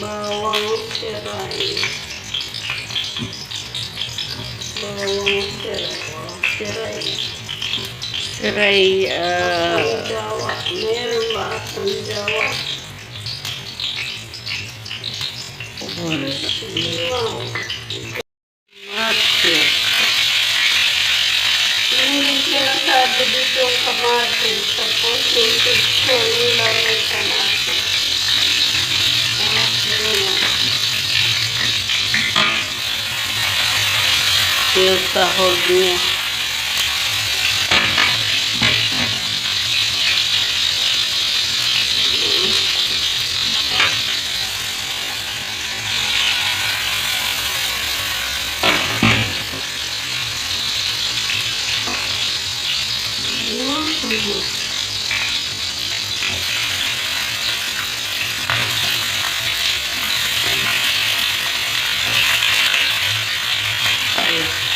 Bawang serai. Serai Jawa, meron ba akong Jawa? Kamatis. Hindi sinasabi dito ang kamatis. Tapos yung picture nila may kamatis. Yung sahog niya.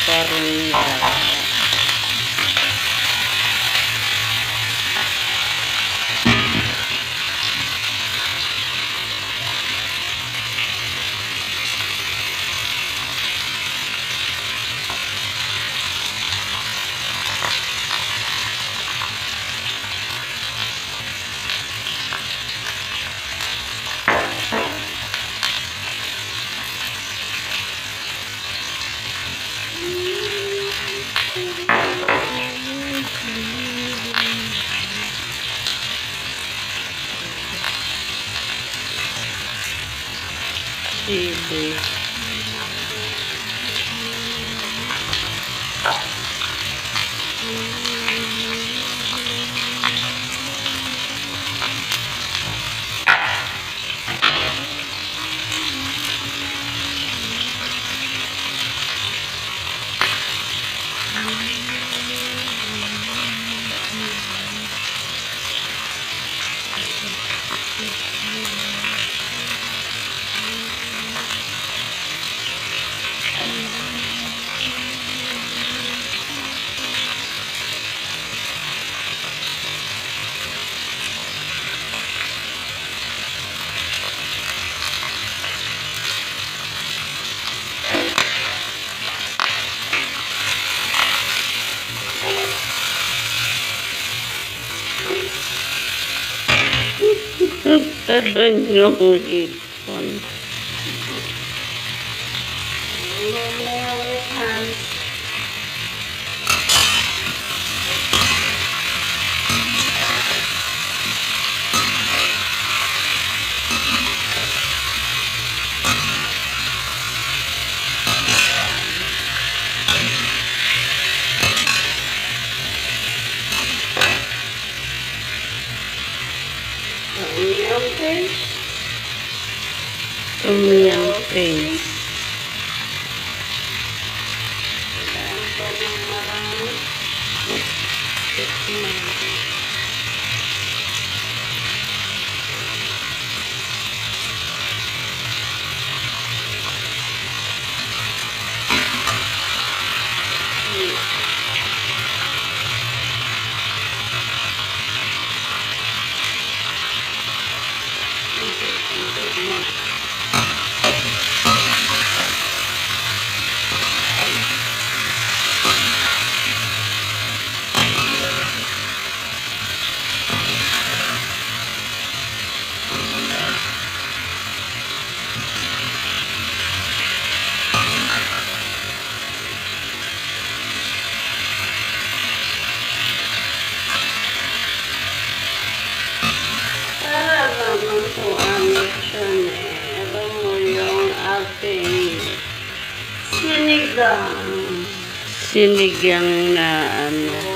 Parang sili. Taran yung hipon. Tumiyang paste. Sinigang na ano.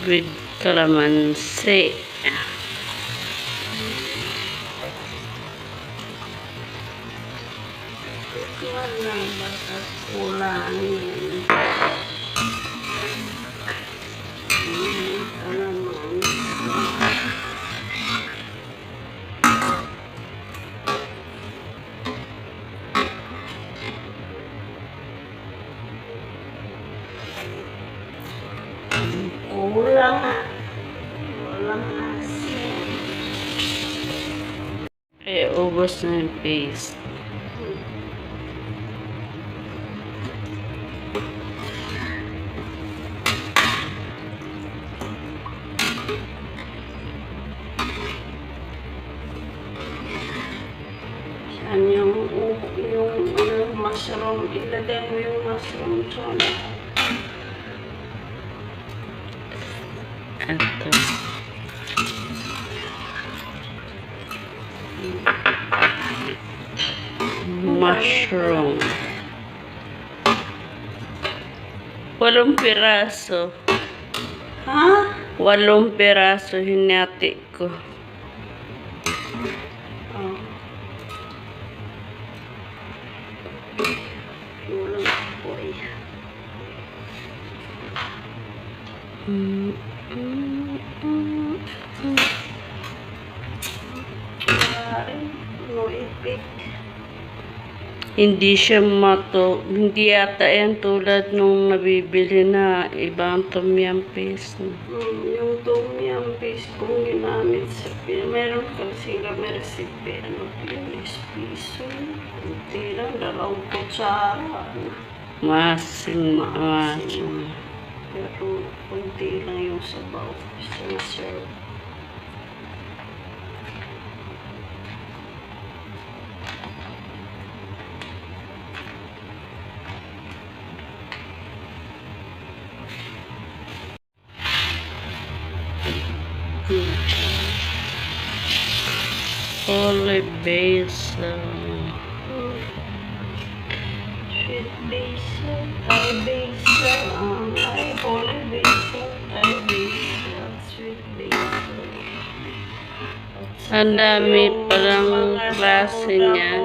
with calamansi. Wala baka kulangin. Walang asin. Ubos na yung paste. Yan yung mushroom. Ilagay mo yung mushroom dyan. Ito. Mushroom. 8 piraso. Ha? 8 piraso hinati ko. Oh. Walang apoy. Hindi siya hindi yata yan tulad nung nabibili na ibang tom yum paste. Yung tom yum paste kung ginamit sa meron kasi may recipe, ano yun, piso. Kunti lang, 2 kutsara. Masin. Pero kunti lang yung sabaw sa serve. Olive basil. Sweet basil, Thai basil, olive basil, Thai basil, sweet basil. Ang dami palang klase niyan.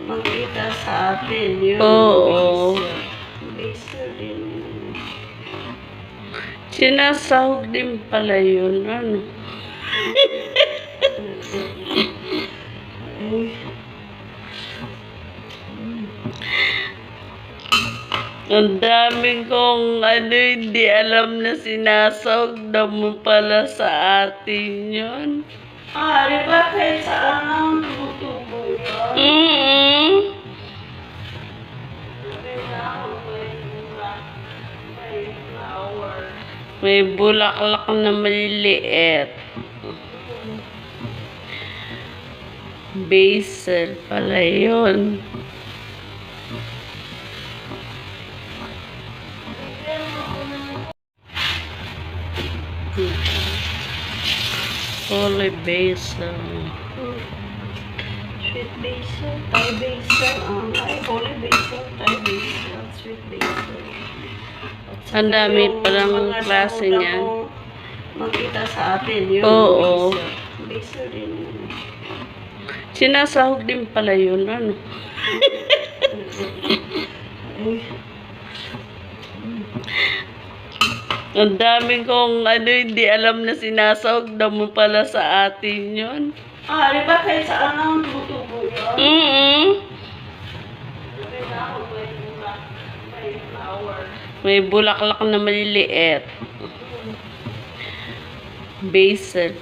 Makita sa atin yun. Oo. Basil din. Sinasahog din pala yun. Ano? Ang dami kong hindi alam na sinasahog na mo pala sa atin yun. Di ba kahit saan ang tutubo yun? May bulaklak na maliliit. Basil pala yun. Olive basil. Sweet basil, Thai basil, olive basil, Thai basil, sweet basil. Ang dami palang klase niyan. Makita sa atin yun. Oo. Basil din. Sinasahog din pala yun. Ano? Ang dami kong hindi alam na sinasahog na mo pala sa atin yun. Di ba kahit saan ang tutubo yun? May bulaklak na maliliit. Basil.